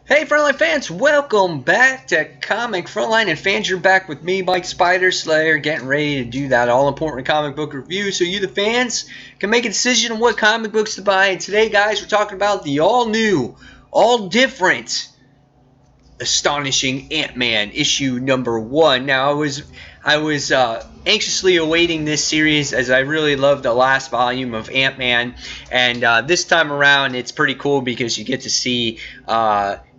Hey Frontline fans, welcome back to Comic Frontline and fans. You're back with me, Mike Spider Slayer, getting ready to do that all-important comic book review so you, the fans, can make a decision on what comic books to buy. And today, guys, we're talking about the all-new, all-different Astonishing Ant-Man issue number 1. Now, I was anxiously awaiting this series as I really loved the last volume of Ant-Man, and this time around it's pretty cool because you get to see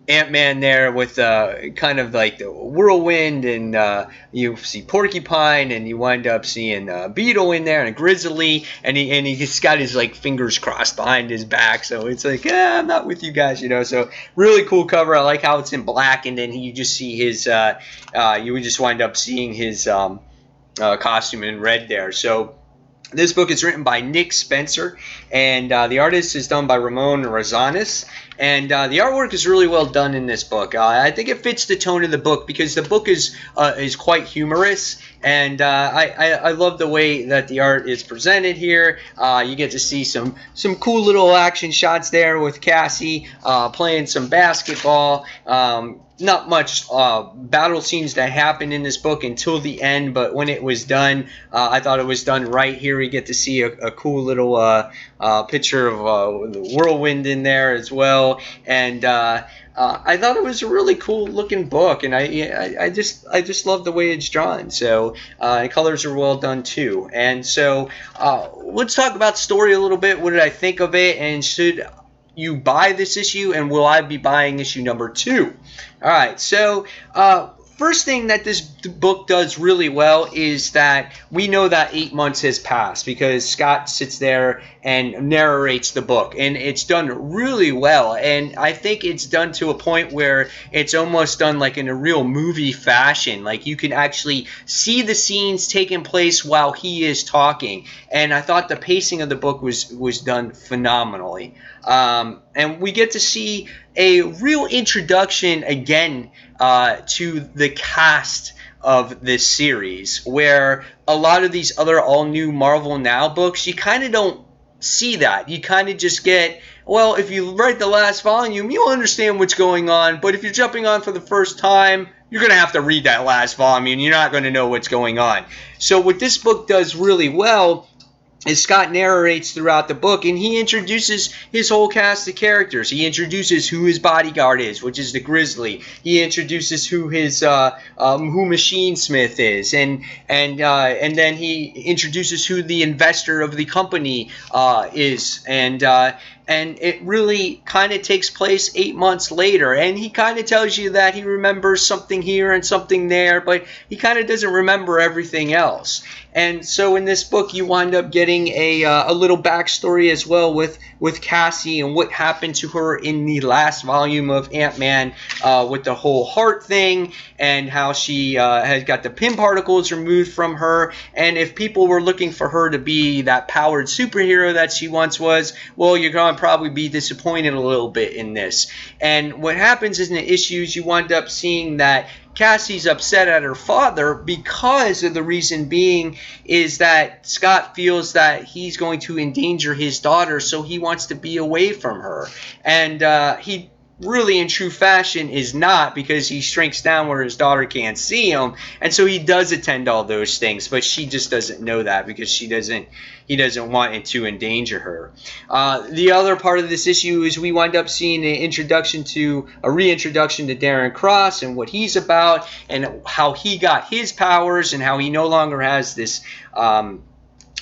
Ant-Man there with kind of like the whirlwind, and you see Porcupine, and you wind up seeing Beetle in there and a Grizzly, and he's got his like fingers crossed behind his back, so it's like I'm not with you guys, you know. So really cool cover. I like how it's in black, and then you just see his you would just wind up seeing his costume in red there. So this book is written by Nick Spencer, and the artist is done by Ramon Rosales, and the artwork is really well done in this book. I think it fits the tone of the book because the book is quite humorous, and I love the way that the art is presented here. You get to see some cool little action shots there with Cassie playing some basketball. Not much battle scenes that happen in this book until the end, but when it was done, I thought it was done right. Here we get to see a cool little picture of the whirlwind in there as well, and I thought it was a really cool looking book, and I just love the way it's drawn. So the colors are well done too. And so let's talk about story a little bit. What did I think of it, and should you buy this issue, and will I be buying issue number 2? Alright, so first thing that this book does really well is that we know that 8 months has passed because Scott sits there and narrates the book, and it's done really well, and I think it's done to a point where it's almost done like in a real movie fashion. Like you can actually see the scenes taking place while he is talking, and I thought the pacing of the book was done phenomenally. And we get to see a real introduction again to the cast of this series, where a lot of these other all-new Marvel Now books, you kind of don't see that. You kind of just get, well, if you write the last volume, you'll understand what's going on, but if you're jumping on for the first time, you're going to have to read that last volume, and you're not going to know what's going on. So what this book does really well is Scott narrates throughout the book, and he introduces his whole cast of characters. He introduces who his bodyguard is, which is the Grizzly. He introduces who his who Machine Smith is, and then he introduces who the investor of the company is, and it really kind of takes place 8 months later, and he kind of tells you that he remembers something here and something there, but he kind of doesn't remember everything else. And so in this book, you wind up getting a little backstory as well with Cassie and what happened to her in the last volume of Ant-Man with the whole heart thing, and how she has got the pin particles removed from her. And if people were looking for her to be that powered superhero that she once was, well, you're going to probably be disappointed a little bit in this. And what happens is in the issues, you wind up seeing that Cassie's upset at her father because of the reason being is that Scott feels that he's going to endanger his daughter, so he wants to be away from her. And he really in true fashion is not, because he shrinks down where his daughter can't see him, and so he does attend all those things, but she just doesn't know that because he doesn't want it to endanger her. The other part of this issue is we wind up seeing a reintroduction to Darren Cross and what he's about, and how he got his powers, and how he no longer has this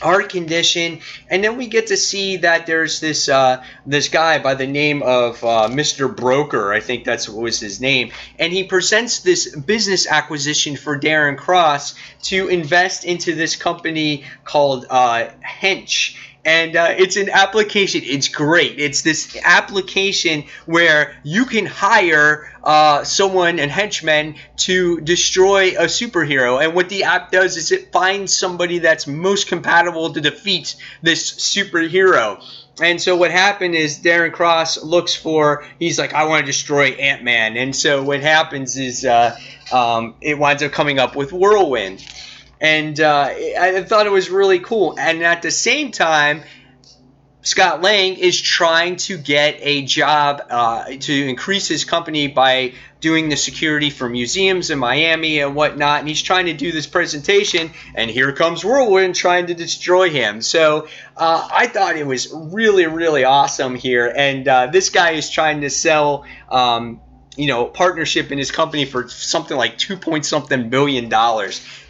heart condition. And then we get to see that there's this guy by the name of Mr. Broker, I think that's what was his name, and he presents this business acquisition for Darren Cross to invest into this company called Hench. And it's an application. It's great. It's this application where you can hire someone and henchmen to destroy a superhero. And what the app does is it finds somebody that's most compatible to defeat this superhero. And so what happened is Darren Cross looks for, he's like, I want to destroy Ant-Man. And so what happens is it winds up coming up with Whirlwind. And I thought it was really cool. And at the same time, Scott Lang is trying to get a job to increase his company by doing the security for museums in Miami and whatnot. And he's trying to do this presentation, and here comes Whirlwind trying to destroy him. So I thought it was really, really awesome here. And this guy is trying to sell partnership in his company for something like $2 billion.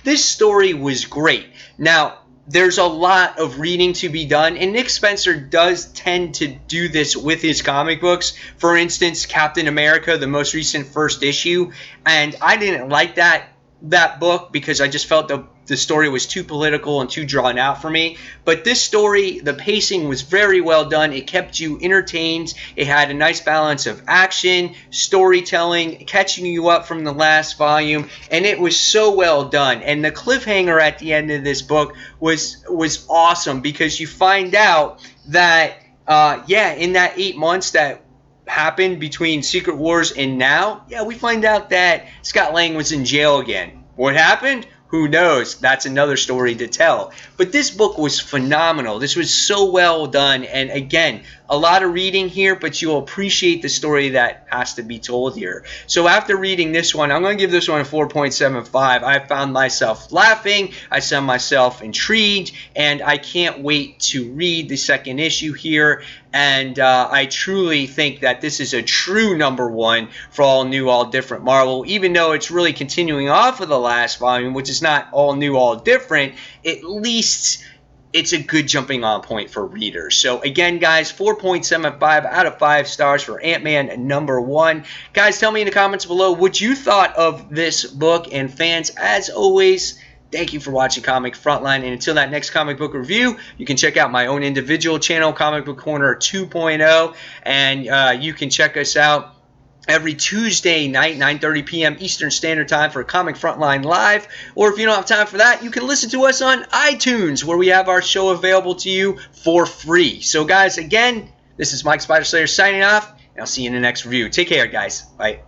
This story was great. Now, there's a lot of reading to be done, and Nick Spencer does tend to do this with his comic books. For instance, Captain America, the most recent first issue, and I didn't like that book because I just felt the story was too political and too drawn out for me. But this story, the pacing was very well done. It kept you entertained. It had a nice balance of action, storytelling, catching you up from the last volume, and it was so well done. And the cliffhanger at the end of this book was awesome, because you find out that in that 8 months that happened between Secret Wars and now, we find out that Scott Lang was in jail again. What happened? Who knows? That's another story to tell. But this book was phenomenal. This was so well done. And again, a lot of reading here, but you'll appreciate the story that has to be told here. So after reading this one, I'm going to give this one a 4.75. I found myself laughing. I found myself intrigued. And I can't wait to read the second issue here. And I truly think that this is a true #1 for All New, All Different Marvel. Even though it's really continuing off of the last volume, which is not All New, All Different, at least it's a good jumping on point for readers. So again, guys, 4.75 out of 5 stars for Ant-Man #1. Guys, tell me in the comments below what you thought of this book. And fans, as always, thank you for watching Comic Frontline, and until that next comic book review, you can check out my own individual channel, Comic Book Corner 2.0, and you can check us out every Tuesday night, 9:30 p.m. Eastern Standard Time for Comic Frontline Live. Or if you don't have time for that, you can listen to us on iTunes, where we have our show available to you for free. So guys, again, this is Mike Spider Slayer signing off, and I'll see you in the next review. Take care, guys. Bye.